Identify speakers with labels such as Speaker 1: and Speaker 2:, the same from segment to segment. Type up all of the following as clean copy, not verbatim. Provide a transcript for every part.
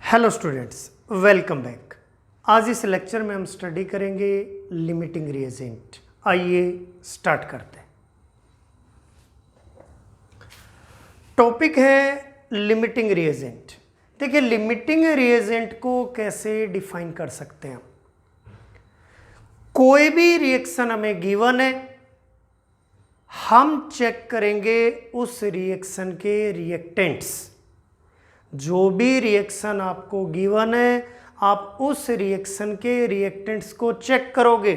Speaker 1: Hello students, welcome back. आज इस lecture में हम स्टडी करेंगे लिमिटिंग रिएजेंट। आइए स्टार्ट करते हैं। टॉपिक है लिमिटिंग रिएजेंट। देखिए, लिमिटिंग रिएजेंट को कैसे डिफाइन कर सकते हैं। कोई भी रिएक्शन हमें गिवन है, हम चेक करेंगे उस रिएक्शन के रिएक्टेंट्स। जो भी रिएक्शन आपको गिवन है, आप उस रिएक्शन के रिएक्टेंट्स को चेक करोगे।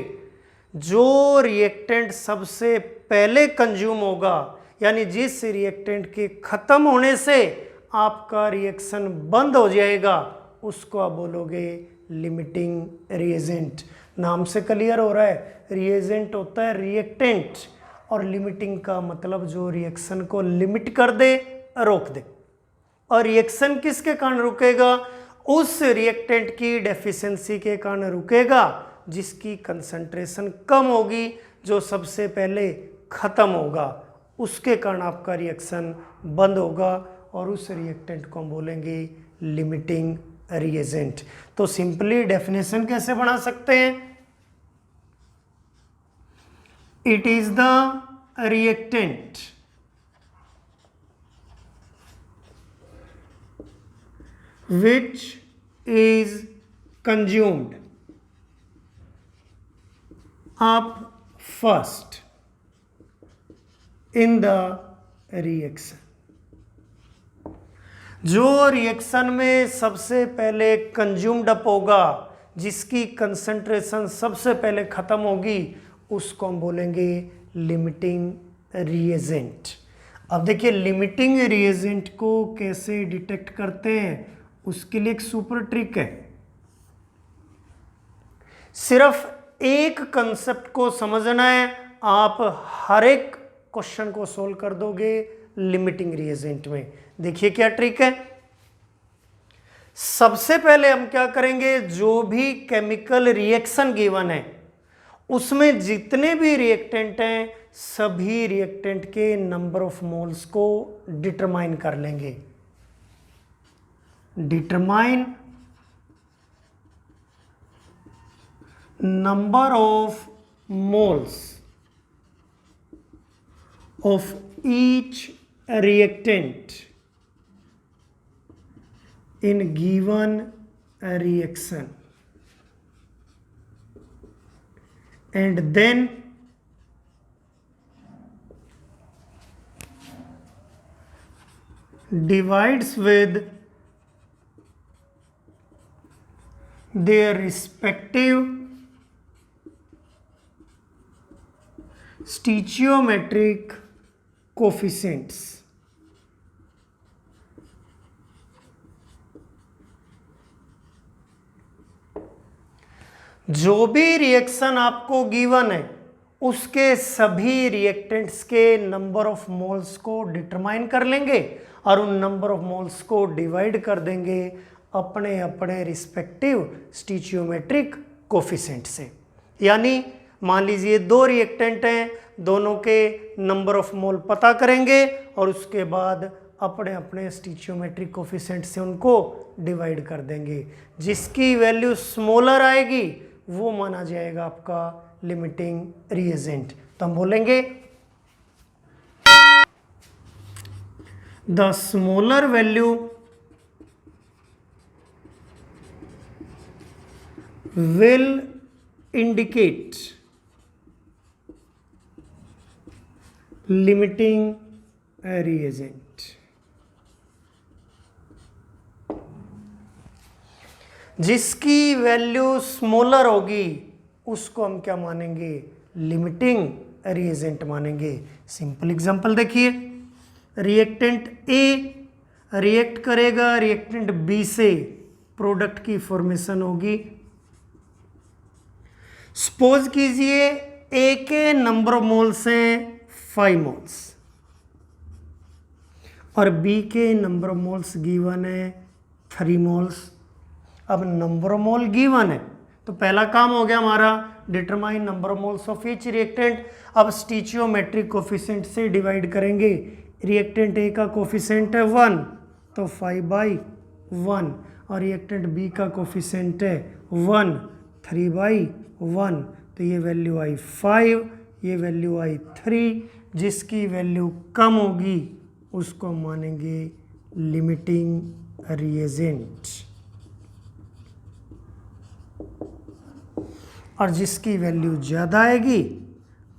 Speaker 1: जो रिएक्टेंट सबसे पहले कंज्यूम होगा, यानी जिस रिएक्टेंट के खत्म होने से आपका रिएक्शन बंद हो जाएगा, उसको आप बोलोगे लिमिटिंग रिएजेंट। नाम से क्लियर हो रहा है, रिएजेंट होता है रिएक्टेंट, और लिमिटिंग का मतलब जो रिएक्शन को लिमिट कर दे, रोक दे। और रिएक्शन किसके कारण रुकेगा? उस रिएक्टेंट की डेफिशिएंसी के कारण रुकेगा जिसकी कंसंट्रेशन कम होगी, जो सबसे पहले खत्म होगा, उसके कारण आपका रिएक्शन बंद होगा, और उस रिएक्टेंट को हम बोलेंगे लिमिटिंग रिएजेंट। तो सिंपली डेफिनेशन कैसे बना सकते हैं? It is the reactant which is consumed up first in the reaction। जो रिएक्शन में सबसे पहले कंज्यूम्ड अप होगा, जिसकी कंसंट्रेशन सबसे पहले खत्म होगी, उसको हम बोलेंगे लिमिटिंग रिएजेंट। अब देखिए, लिमिटिंग रिएजेंट को कैसे डिटेक्ट करते हैं, उसके लिए एक सुपर ट्रिक है। सिर्फ एक कंसेप्ट को समझना है, आप हर एक क्वेश्चन को सोल्व कर दोगे लिमिटिंग रिएजेंट में। देखिए क्या ट्रिक है। सबसे पहले हम क्या करेंगे, जो भी केमिकल रिएक्शन गिवन है उसमें जितने भी रिएक्टेंट हैं, सभी रिएक्टेंट के नंबर ऑफ मोल्स को डिटरमाइन कर लेंगे। Determine number of moles of each reactant in given reaction, and then divides with their respective stoichiometric coefficients। जो भी रिएक्शन आपको गिवन है, उसके सभी रिएक्टेंट्स के नंबर ऑफ मोल्स को डिटरमाइन कर लेंगे, और उन नंबर ऑफ मोल्स को डिवाइड कर देंगे अपने अपने रिस्पेक्टिव स्टीचियोमेट्रिक कोफिशिएंट से। यानी मान लीजिए दो रिएक्टेंट हैं, दोनों के नंबर ऑफ मोल पता करेंगे, और उसके बाद अपने अपने स्टीचियोमेट्रिक कोफिशिएंट से उनको डिवाइड कर देंगे। जिसकी वैल्यू स्मॉलर आएगी वो माना जाएगा आपका लिमिटिंग रिएजेंट। तो हम बोलेंगे the smaller value will indicate limiting reagent। जिसकी वैल्यू स्मॉलर होगी उसको हम क्या मानेंगे? लिमिटिंग रिएजेंट मानेंगे। सिंपल एग्जांपल देखिए, रिएक्टेंट ए रिएक्ट करेगा रिएक्टेंट बी से, प्रोडक्ट की फॉर्मेशन होगी। सपोज कीजिए ए के नंबर ऑफ मोल्स हैं 5 मोल्स, और बी के नंबर ऑफ मोल्स गिवन है 3 मोल्स। अब नंबर ऑफ मोल गिवन है, तो पहला काम हो गया हमारा, determine number of moles of each reactant. अब स्टीचियोमेट्रिक कोफिशिएंट से डिवाइड करेंगे। रिएक्टेंट ए का कोफिशिएंट है 1, तो 5/1, और रिएक्टेंट बी का कोफिशिएंट है 1, 3/1, तो ये वैल्यू आई 5, ये वैल्यू आई 3। जिसकी वैल्यू कम होगी उसको हम मानेंगे लिमिटिंग रिएजेंट, और जिसकी वैल्यू ज़्यादा आएगी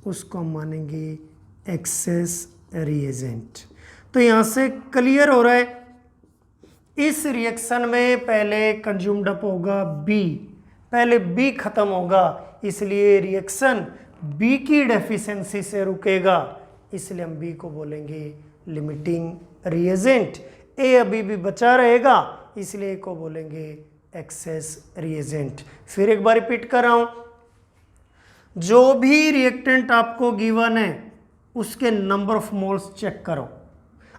Speaker 1: उसको हम मानेंगे एक्सेस रिएजेंट। तो यहाँ से क्लियर हो रहा है, इस रिएक्शन में पहले कंज्यूम्ड अप होगा बी, पहले बी खत्म होगा, इसलिए रिएक्शन बी की डेफिशिएंसी से रुकेगा, इसलिए हम बी को बोलेंगे लिमिटिंग रिएजेंट। ए अभी भी बचा रहेगा, इसलिए ए को बोलेंगे एक्सेस रिएजेंट। फिर एक बार रिपीट कर रहा हूं, जो भी रिएक्टेंट आपको गिवन है उसके नंबर ऑफ मोल्स चेक करो।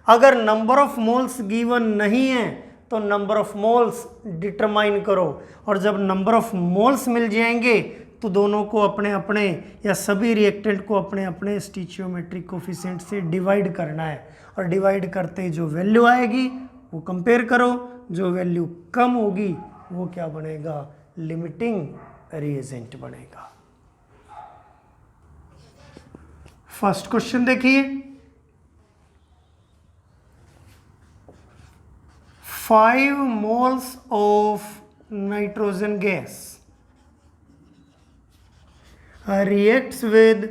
Speaker 1: अगर नंबर ऑफ मोल्स गिवन नहीं है तो नंबर ऑफ मोल्स डिटरमाइन करो, और जब नंबर ऑफ मोल्स मिल जाएंगे तो दोनों को अपने अपने या सभी रिएक्टेंट को अपने अपने स्टिचियोमेट्रिक कोफिशिएंट से डिवाइड करना है, और डिवाइड करते ही जो वैल्यू आएगी वो कंपेयर करो, जो वैल्यू कम होगी वो क्या बनेगा, लिमिटिंग रिएजेंट बनेगा। फर्स्ट क्वेश्चन देखिए, 5 moles of nitrogen gas reacts with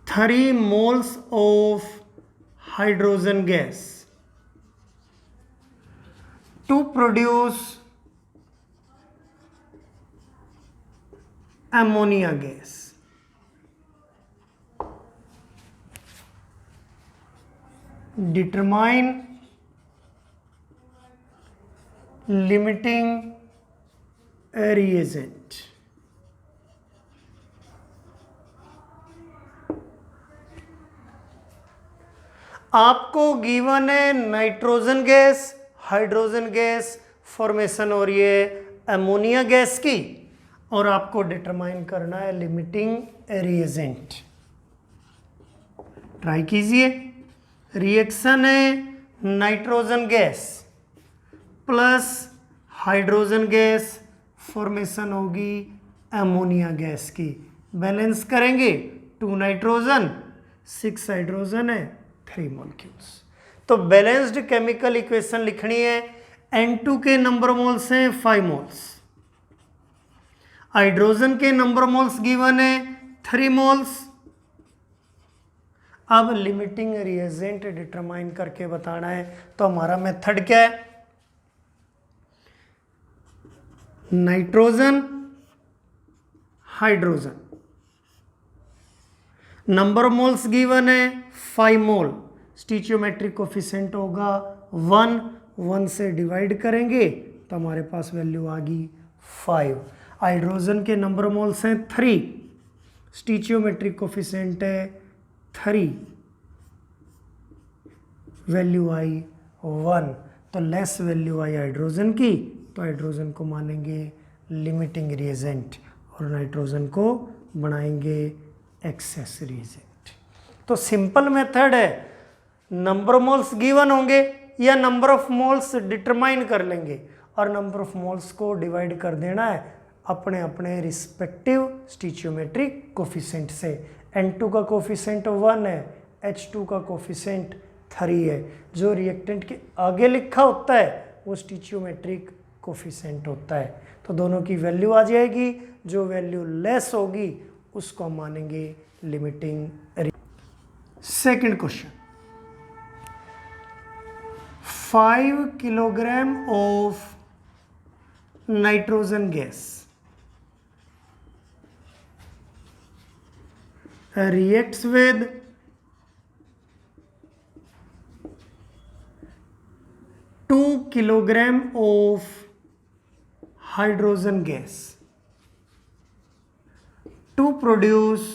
Speaker 1: 3 moles of hydrogen gas to produce ammonia gas. Determine limiting reagent. आपको गिवन है nitrogen gas, hydrogen gas formation हो रही है अमोनिया गैस की, और आपको डिटरमाइन करना है लिमिटिंग रिएजेंट। ट्राई कीजिए, रिएक्शन है nitrogen gas plus hydrogen gas, formation होगी अमोनिया गैस की। बैलेंस करेंगे, 2 नाइट्रोजन 6 हाइड्रोजन है, 3 मॉलिक्यूल्स। तो बैलेंस्ड केमिकल इक्वेशन लिखनी है। N2 के नंबर मोल्स हैं 5 मोल्स, हाइड्रोजन के नंबर मोल्स गिवन है 3 मोल्स। अब लिमिटिंग रिएजेंट डिटरमाइन करके बताना है, तो हमारा मेथड क्या है, nitrogen hydrogen, number moles given है 5 मोल, स्टिचियोमेट्रिक कोफिशिएंट होगा 1, 1 से डिवाइड करेंगे तो हमारे पास वैल्यू आ गई 5। हाइड्रोजन के नंबर मोल्स हैं 3, स्टिचियोमेट्रिक कोफिशिएंट है 3, वैल्यू आई 1, तो लेस वैल्यू आई हाइड्रोजन की, तो हाइड्रोजन को मानेंगे लिमिटिंग रिएजेंट और नाइट्रोजन को बनाएंगे एक्सेस रिएजेंट। तो सिंपल मेथड है, नंबर मोल्स गिवन होंगे या नंबर ऑफ मोल्स डिटरमाइन कर लेंगे, और नंबर ऑफ मोल्स को डिवाइड कर देना है अपने अपने रिस्पेक्टिव स्टिचियोमेट्रिक कोफिशिएंट से। N2 का कोफिशिएंट 1 है, H2 का कोफिशिएंट 3 है। जो रिएक्टेंट के आगे लिखा होता है वो स्टिचियोमेट्रिक कोफिशिएंट होता है। तो दोनों की वैल्यू आ जाएगी, जो वैल्यू लेस होगी उसको हम मानेंगे limiting. Second question, 5 kilogram of nitrogen gas reacts with 2 kilogram of hydrogen gas to produce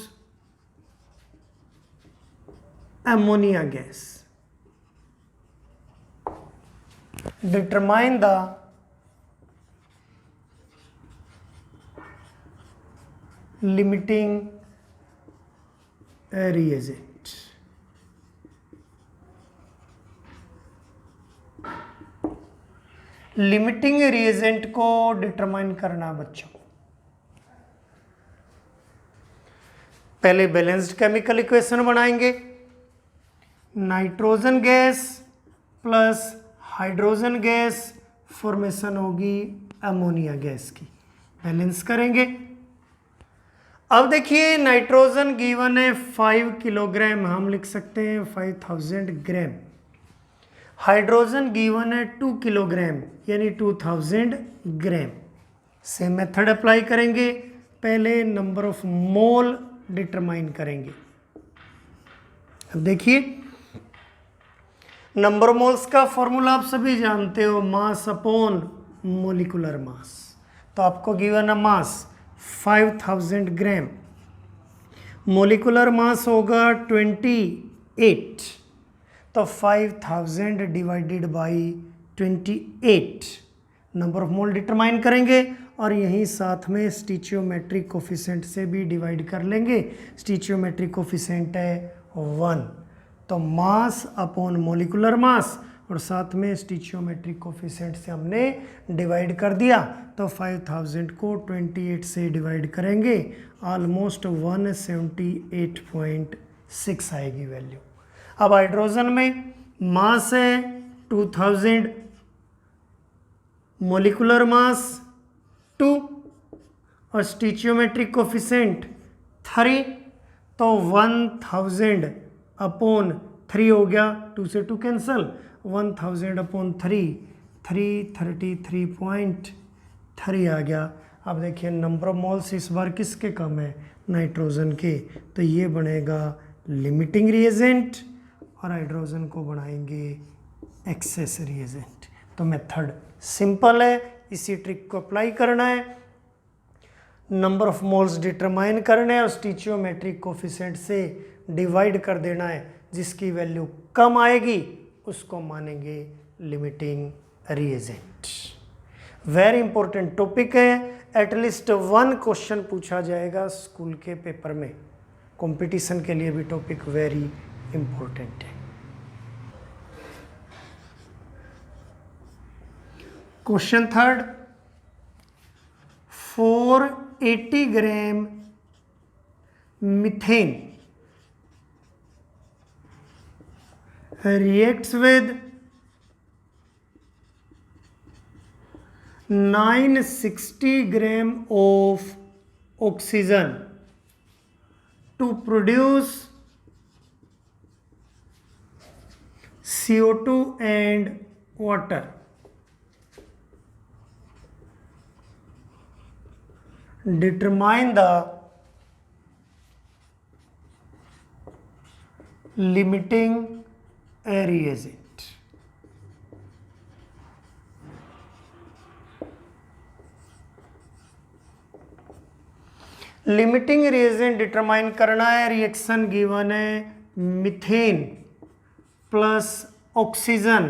Speaker 1: ammonia gas. Determine the limiting reagent. Limiting reagent को डिटरमाइन करना बच्चों। पहले बैलेंस्ड केमिकल इक्वेशन बनाएंगे, nitrogen gas plus hydrogen gas formation होगी ammonia gas की, balance करेंगे। अब देखिए नाइट्रोजन गिवन है 5 किलोग्राम, हम लिख सकते हैं 5000 ग्राम। हाइड्रोजन गिवन है 2 किलोग्राम यानी 2000 ग्राम। सेम मेथड अप्लाई करेंगे, पहले नंबर ऑफ मोल डिटरमाइन करेंगे। अब देखिए नंबर मोल्स का फॉर्मूला आप सभी जानते हो, मास अपॉन मोलिकुलर मास। तो आपको गिवन है मास 5000 ग्राम, मोलिकुलर मास होगा 28, तो 5000 divided by 28 number of mole determine करेंगे, और यहीं साथ में स्टिचियोमेट्रिक कोफिशिएंट से भी डिवाइड कर लेंगे। स्टिचियोमेट्रिक कोफिशिएंट है 1, तो मास अपॉन मोलिकुलर मास और साथ में स्टिचियोमेट्रिक कोफिशिएंट से हमने डिवाइड कर दिया, तो 5000 को 28 से डिवाइड करेंगे, ऑलमोस्ट 178.6 आएगी वैल्यू। अब हाइड्रोजन में मास है 2000, मोलिकुलर मास 2 और स्टिचियोमेट्रिक कोफिशिएंट 3, तो 1000 अपॉन 3 हो गया, 2 से 2 कैंसल, 1000 अपॉन 3, 333.3 आ गया। अब देखिए नंबर ऑफ मोल्स इस बार किसके कम है, नाइट्रोजन के, तो ये बनेगा लिमिटिंग रिएजेंट और हाइड्रोजन को बनाएंगे एक्सेस रिएजेंट। तो मेथड सिंपल है, इसी ट्रिक को अप्लाई करना है, नंबर ऑफ मोल्स डिटरमाइन करने हैं और स्टिचियोमेट्रिक कोफिशिएंट से डिवाइड कर देना है, जिसकी वैल्यू कम आएगी उसको मानेंगे limiting reagent. Very important topic है, एटलीस्ट 1 क्वेश्चन पूछा जाएगा स्कूल के पेपर में, कंपटीशन के लिए भी टॉपिक वेरी इंपॉर्टेंट है। Question third, 480 gram methane reacts with 960 gram of oxygen to produce CO2 and water. Determine the limiting reagent. Limiting reagent determine करना है, रिएक्शन गिवन है मीथेन प्लस ऑक्सीजन,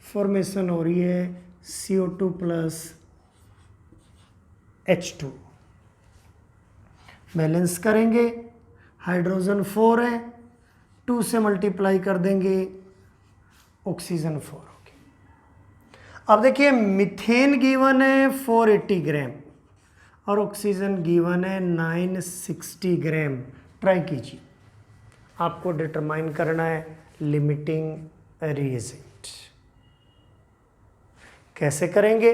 Speaker 1: फॉर्मेशन हो रही है CO2 प्लस H2। बैलेंस करेंगे, hydrogen 4 है, 2 से multiply कर देंगे, ऑक्सीजन 4 होगी। अब देखिए मीथेन गिवन है 480 ग्राम और ऑक्सीजन गिवन है 960 ग्राम। ट्राई कीजिए, आपको डिटरमाइन करना है लिमिटिंग रिएजेंट। कैसे करेंगे,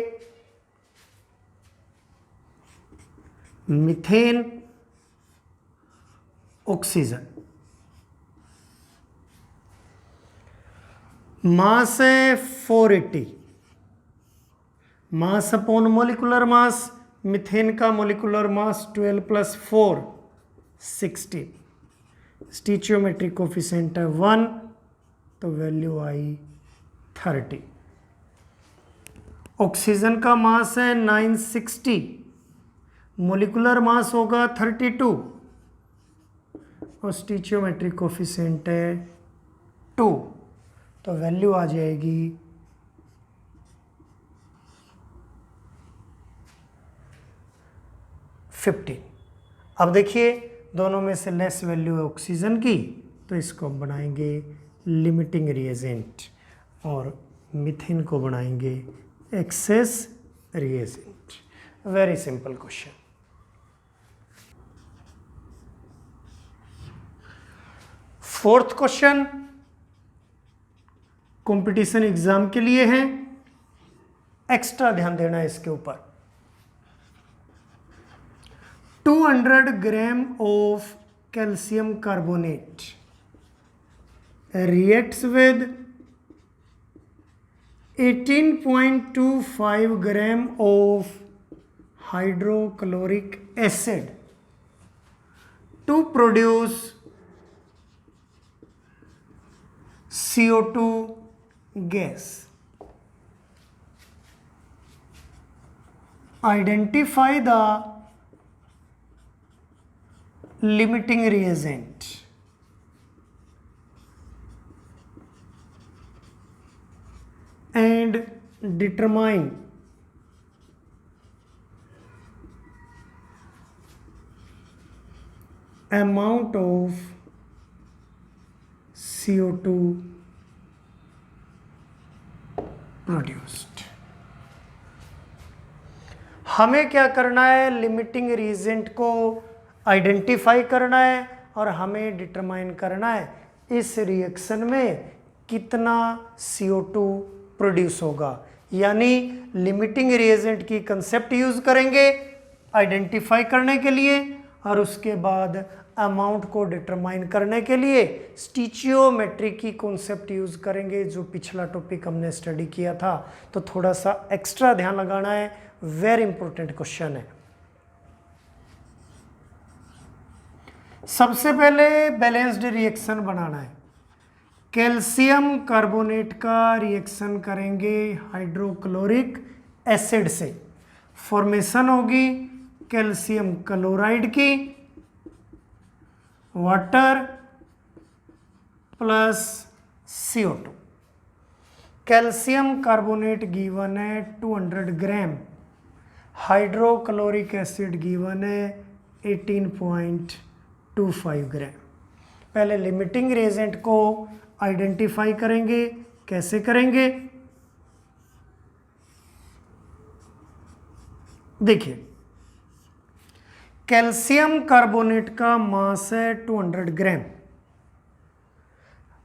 Speaker 1: मीथेन ऑक्सीजन, मास है 480, मास अपॉन मोलिकुलर मास, मीथेन का मोलिकुलर मास 12 प्लस 4 16, स्टिचियोमेट्रिक कोफिशिएंट है 1, तो वैल्यू आई 30। ऑक्सीजन का मास है 960, मोलिकुलर मास होगा 32 और स्टिचियोमेट्रिक कोफिशिएंट है 2, तो वैल्यू आ जाएगी 15। अब देखिए दोनों में से लेस वैल्यू है ऑक्सीजन की, तो इसको हम बनाएंगे लिमिटिंग रिएजेंट और मीथेन को बनाएंगे access reagent. Very simple question. Fourth question competition exam के लिए है, एक्स्ट्रा ध्यान देना है इसके ऊपर। 200 gram of calcium carbonate reacts with 18.25 gram of hydrochloric acid to produce CO2 gas. Identify the limiting reagent. And determine amount of CO2 produced. हमें क्या करना है, लिमिटिंग रीजेंट को आइडेंटिफाई करना है और हमें डिटरमाइन करना है इस रिएक्शन में कितना CO2 प्रोड्यूस होगा। यानी लिमिटिंग रिएजेंट की कंसेप्ट यूज करेंगे आइडेंटिफाई करने के लिए और उसके बाद अमाउंट को डिटरमाइन करने के लिए स्टीचियोमेट्री की कॉन्सेप्ट यूज करेंगे, जो पिछला टॉपिक हमने स्टडी किया था। तो थोड़ा सा एक्स्ट्रा ध्यान लगाना है, वेरी इंपॉर्टेंट क्वेश्चन है। सबसे पहले बैलेंस्ड रिएक्शन बनाना है। कैल्शियम कार्बोनेट का रिएक्शन करेंगे हाइड्रोक्लोरिक एसिड से, फॉर्मेशन होगी कैल्शियम क्लोराइड की, water plus CO2। Calcium carbonate given है 200 ग्राम, हाइड्रोक्लोरिक एसिड गिवन है 18.25 ग्राम। पहले लिमिटिंग रिएजेंट को आइडेंटिफाई करेंगे। कैसे करेंगे, देखिए कैल्शियम कार्बोनेट का मास है 200 ग्राम,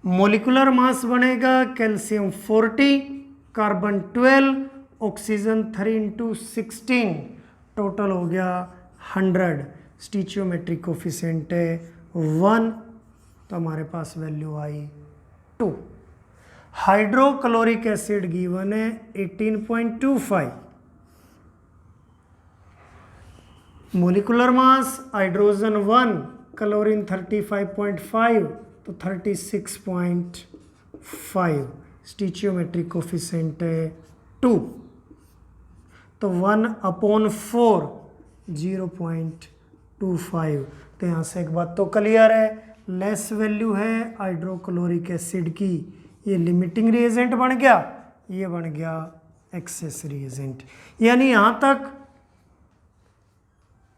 Speaker 1: मोलिकुलर मास बनेगा कैल्शियम 40, कार्बन 12, ऑक्सीजन 3 × 16, टोटल हो गया 100। स्टीचियोमेट्रिक कोफिशिएंट है 1, तो हमारे पास वैल्यू आई 2। हाइड्रोक्लोरिक एसिड गिवन है 18.25, मोलिकुलर मास हाइड्रोजन 1, क्लोरीन 35.5, तो 36.5। स्टीचियोमेट्रिक कोफिशिएंट है 2, तो 1/4 0.25। तो यहाँ से एक बात तो क्लियर है, लेस वैल्यू है हाइड्रोक्लोरिक एसिड की, ये लिमिटिंग रिएजेंट बन गया, ये बन गया एक्सेस रिएजेंट। यानी यहाँ तक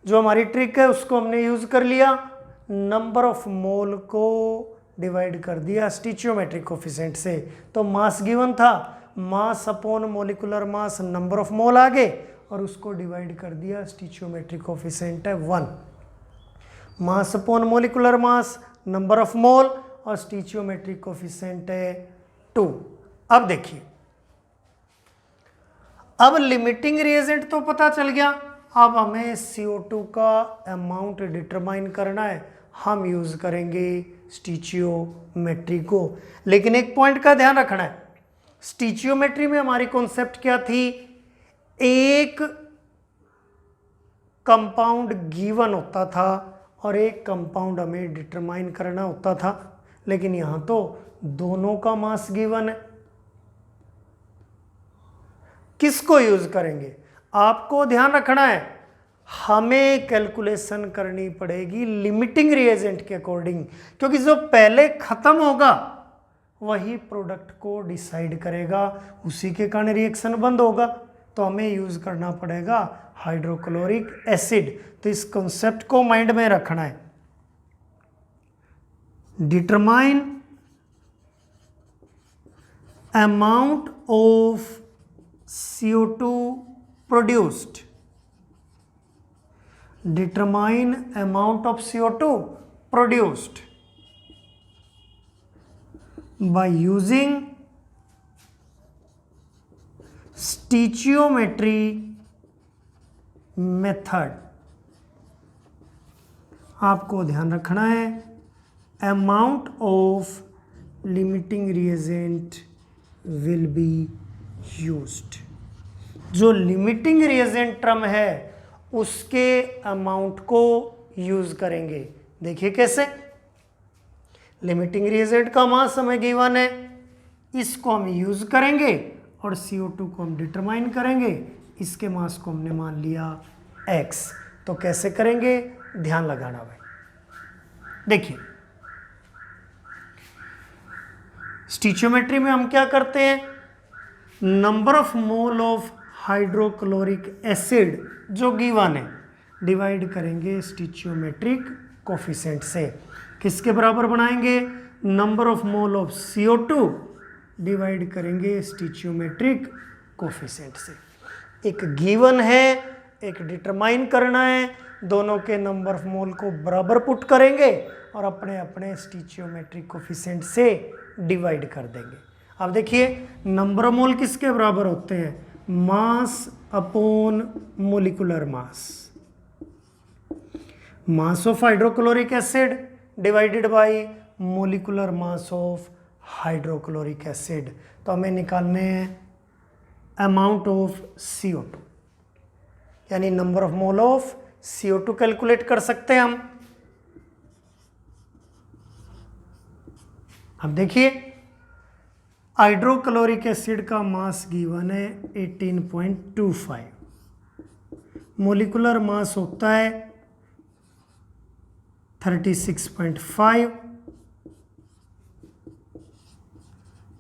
Speaker 1: जो हमारी ट्रिक है उसको हमने यूज कर लिया, नंबर ऑफ मोल को डिवाइड कर दिया स्टीचियोमेट्रिक कोफिशिएंट से। तो मास गिवन था, mass upon molecular mass, number of mole आ गए और उसको डिवाइड कर दिया, स्टीचियोमेट्रिक कोफिशिएंट है 1। मास upon molecular mass, number of मोल और स्टीचियोमेट्रिक कोफिशिएंट है 2। अब देखिए, अब लिमिटिंग रिएजेंट तो पता चल गया, अब हमें CO2 का अमाउंट डिटरमाइन करना है। हम यूज करेंगे स्टीचियोमेट्री को, लेकिन एक पॉइंट का ध्यान रखना है, स्टीचियोमेट्री में हमारी कॉन्सेप्ट क्या थी, एक कंपाउंड गिवन होता था और एक कंपाउंड हमें डिटरमाइन करना होता था, लेकिन यहां तो दोनों का मास गिवन है। किसको यूज करेंगे, आपको ध्यान रखना है, हमें कैलकुलेशन करनी पड़ेगी लिमिटिंग रिएजेंट के अकॉर्डिंग, क्योंकि जो पहले खत्म होगा वही प्रोडक्ट को डिसाइड करेगा, उसी के कारण रिएक्शन बंद होगा। तो हमें यूज करना पड़ेगा हाइड्रोक्लोरिक एसिड। तो इस कॉन्सेप्ट को माइंड में रखना है। Determine amount of CO2 produced. Determine amount of CO2 produced by using stoichiometry method. आपको ध्यान रखना है amount of limiting reagent will be used. जो लिमिटिंग रिएजेंट टर्म है उसके अमाउंट को यूज करेंगे। देखिए कैसे, लिमिटिंग रिएजेंट का मास हमें गिवन है, इसको हम यूज करेंगे और CO2 को हम डिटरमाइन करेंगे। इसके मास को हमने मान लिया x। तो कैसे करेंगे, ध्यान लगाना भाई। देखिए स्टिचियोमेट्री में हम क्या करते हैं, number of mole of hydrochloric acid जो गिवन है डिवाइड करेंगे स्टिचियोमेट्रिक कोफिशिएंट से। किसके बराबर बनाएंगे, number of mole of CO2 divide करेंगे स्टिचियोमेट्रिक कोफिशिएंट से। एक गिवन है, एक डिटरमाइन करना है, दोनों के नंबर ऑफ मोल को बराबर पुट करेंगे और अपने अपने स्टिचियोमेट्रिक कोफिशिएंट से डिवाइड कर देंगे। अब देखिए नंबर ऑफ मोल किसके बराबर होते हैं, मास upon molecular mass. Mass of hydrochloric acid divided by molecular mass of hydrochloric acid. तो हमें निकालने हैं अमाउंट ऑफ CO2, यानी number of mole of CO2 calculate कर सकते हैं हम। अब देखिए हाइड्रोक्लोरिक एसिड का मास गिवन है 18.25, मोलिकुलर मास होता है 36.5।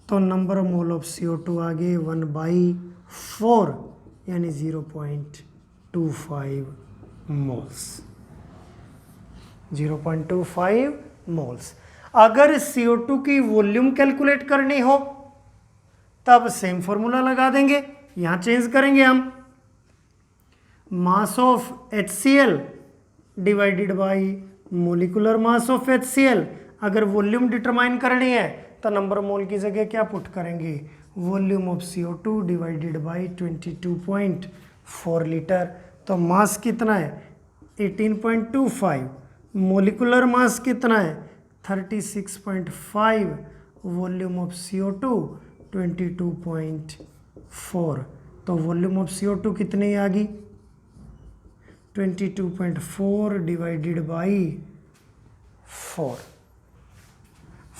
Speaker 1: तो number of mole of CO2 आगे 1/4 यानी 0.25 मोल्स, 0.25 मोल्स। अगर CO2 की वॉल्यूम कैलकुलेट करनी हो तब सेम फॉर्मूला लगा देंगे, यहां चेंज करेंगे हम, mass of HCl divided by molecular mass of HCl। अगर वॉल्यूम डिटरमाइन करनी है तो नंबर मोल की जगह क्या पुट करेंगे, volume of CO2 divided by 22.4 litre. तो मास कितना है 18.25, मोलिकुलर मास कितना है 36.5, वॉल्यूम ऑफ CO2 22.4। तो वॉल्यूम ऑफ CO2 कितनी आ गई, 22.4 डिवाइडेड बाई 4,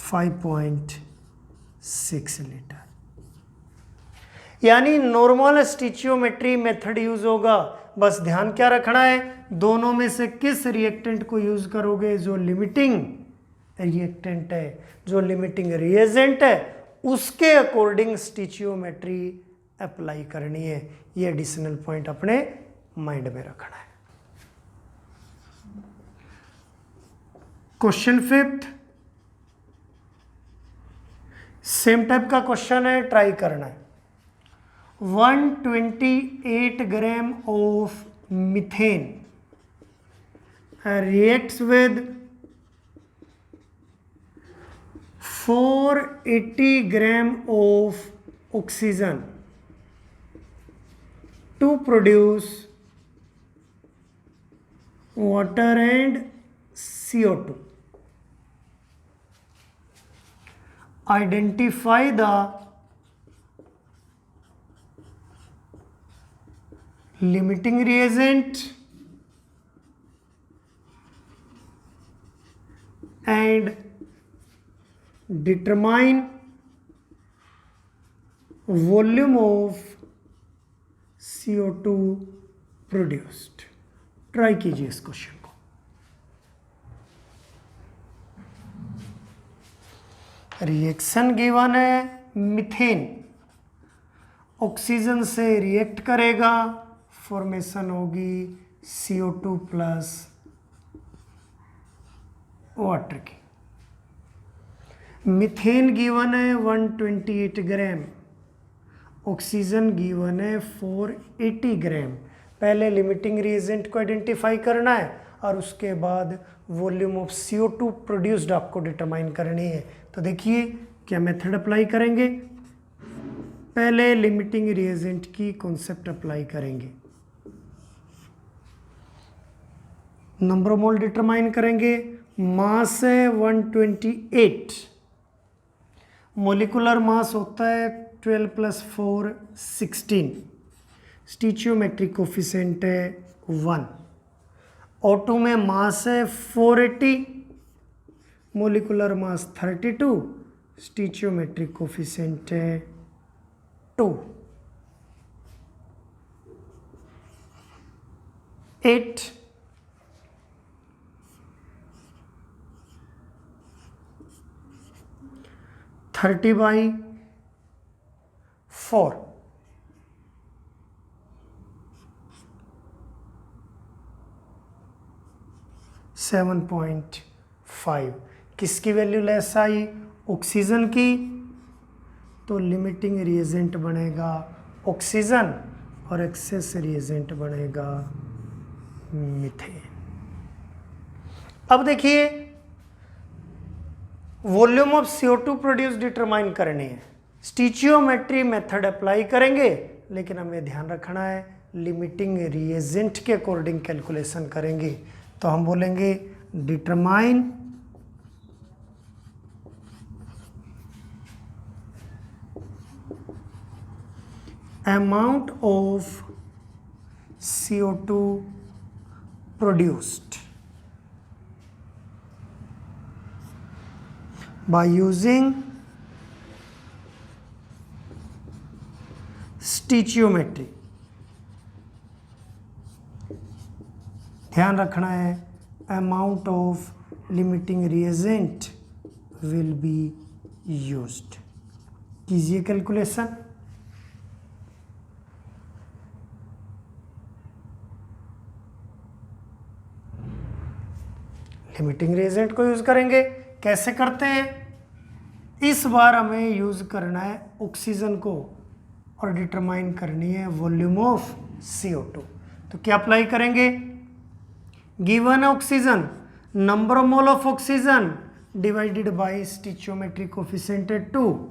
Speaker 1: 5.6 लीटर। यानी नॉर्मल स्टिचियोमेट्री मेथड यूज होगा। बस ध्यान क्या रखना है, दोनों में से किस रिएक्टेंट को यूज करोगे, जो लिमिटिंग रिएक्टेंट है, जो लिमिटिंग रिएजेंट है उसके अकॉर्डिंग स्टिचियोमेट्री अप्लाई करनी है। ये एडिशनल पॉइंट अपने माइंड में रखना है। क्वेश्चन 5 सेम टाइप का क्वेश्चन है, ट्राई करना है। 128 gram of methane reacts with 480 gram of oxygen to produce water and CO2. Identify the limiting reagent and determine volume of CO2 produced. Try कीजिए इस क्वेश्चन को। रिएक्शन गिवन है, methane oxygen से react करेगा, formation होगी CO2 plus water की। Methane given है 128 ग्राम, oxygen given है 480 ग्राम। पहले लिमिटिंग रिएजेंट को आइडेंटिफाई करना है और उसके बाद वॉल्यूम ऑफ CO2 प्रोड्यूस्ड आपको डिटरमाइन करनी है। तो देखिए क्या मेथड अप्लाई करेंगे। पहले लिमिटिंग रिएजेंट की कॉन्सेप्ट अप्लाई करेंगे, नंबर ऑफ मोल डिटरमाइन करेंगे। मास है 128, मोलिकुलर मास होता है 12 + 4 16, स्टीचियोमेट्रिक कोफिशिएंट है 1। O2 में मास है 480, मोलिकुलर मास 32, स्टीचियोमेट्रिक कोफिशिएंट है 2। 8 30/4, 7.5। किसकी वैल्यू लेस आई? ऑक्सीजन की। तो लिमिटिंग रिएजेंट बनेगा ऑक्सीजन और एक्सेस रिएजेंट बनेगा मीथेन। अब देखिए volume of CO2 produce determine करनी है, स्टीचियोमेट्री मेथड अप्लाई करेंगे, लेकिन हमें ध्यान रखना है लिमिटिंग रिएजेंट के अकॉर्डिंग कैलकुलेशन करेंगे। तो हम बोलेंगे determine amount of CO2 produced by using स्टीचियोमेट्री। ध्यान रखना है amount of limiting reagent will be used. कीजिए कैलकुलेशन। लिमिटिंग रिएजेंट को यूज करेंगे। कैसे करते हैं? इस बार हमें यूज करना है ऑक्सीजन को और डिटरमाइन करनी है वॉल्यूम ऑफ CO2। तो क्या अप्लाई करेंगे? Given oxygen, number of mole of oxygen divided by stoichiometric coefficient 2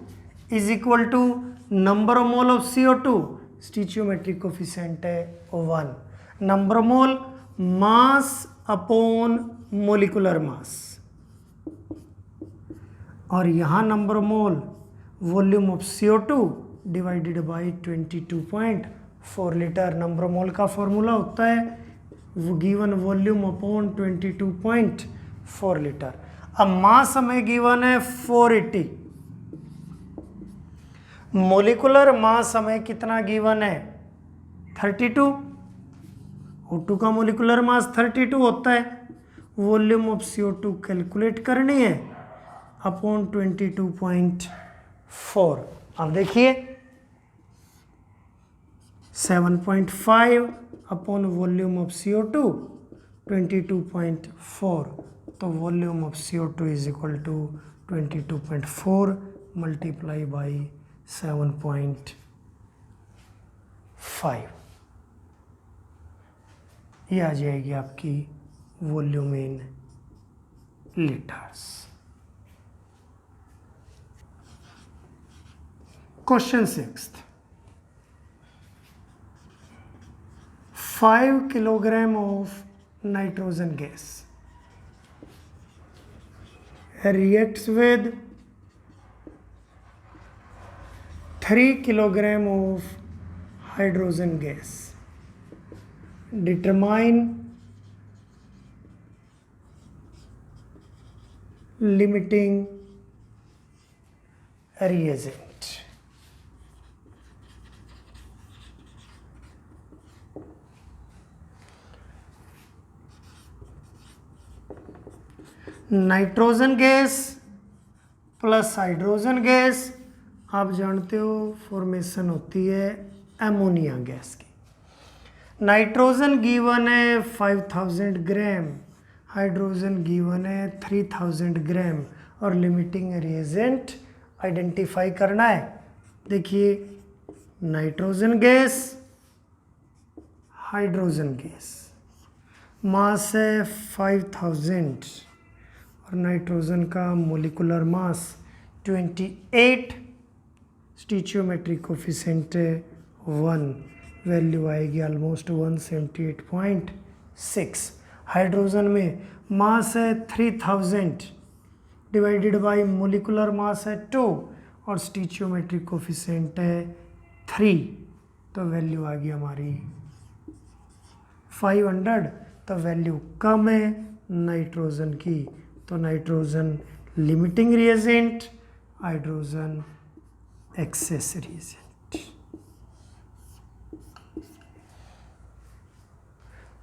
Speaker 1: is equal to number of mole of CO2, stoichiometric coefficient है 1। Number of mole mass upon molecular mass, और यहाँ number mole volume of CO2 divided by 22.4 litre. Number mole का formula होता है वो given volume upon 22.4 litre. अब मास हमें given है 480, मोलिकुलर मास हमें कितना गिवन है? 32। O2 का मोलिकुलर मास 32 होता है। वॉल्यूम ऑफ CO2 कैलकुलेट करनी है अपॉन 22.4। अब देखिए 7.5 अपॉन वॉल्यूम ऑफ CO2 22.4, तो volume of CO2 is equal to 22.4 multiply by 7.5। ये आ जाएगी आपकी volume in litres. Question 6, 5 kilogram of nitrogen gas reacts with 3 kilogram of hydrogen gas. Determine limiting reagent. Nitrogen gas plus hydrogen gas आप जानते हो formation होती है ammonia gas की। नाइट्रोजन गिवन है 5000 ग्राम, हाइड्रोजन गिवन है 3000 ग्राम और लिमिटिंग रिएजेंट आइडेंटिफाई करना है। देखिए नाइट्रोजन गैस, हाइड्रोजन गैस, मास है 5000 और नाइट्रोजन का मोलिकुलर मास 28, स्टीचियोमेट्रिक कोफिशिएंट 1, वैल्यू आएगी ऑलमोस्ट 178.6। हाइड्रोजन में मास है 3000 डिवाइडेड बाय मोलिकुलर मास है 2 और स्टीचियोमेट्रिक कोफिशिएंट है 3, तो वैल्यू आ गई हमारी 500। तो वैल्यू कम है नाइट्रोजन की, तो nitrogen limiting reagent, hydrogen access reagent.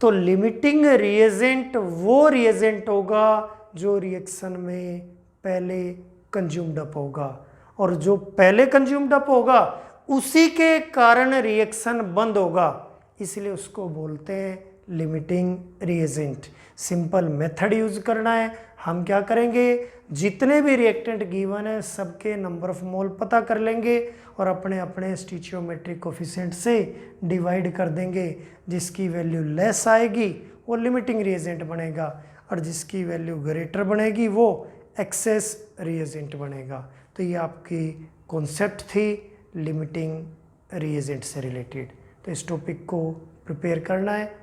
Speaker 1: तो लिमिटिंग रिएजेंट वो रिएजेंट होगा जो रिएक्शन में पहले कंज्यूम्ड अप होगा, और जो पहले कंज्यूम्ड अप होगा उसी के कारण रिएक्शन बंद होगा, इसलिए उसको बोलते हैं limiting reagent. Simple method use करना है। हम क्या करेंगे, जितने भी रिएक्टेंट गिवन है सबके नंबर ऑफ मोल पता कर लेंगे और अपने अपने स्टीचियोमेट्रिक कोफिशिएंट से डिवाइड कर देंगे। जिसकी वैल्यू लेस आएगी वो लिमिटिंग रिएजेंट बनेगा और जिसकी वैल्यू ग्रेटर बनेगी वो एक्सेस रिएजेंट बनेगा। तो ये आपकी कॉन्सेप्ट थी लिमिटिंग रिएजेंट से रिलेटेड। तो इस टॉपिक को प्रिपेयर करना है।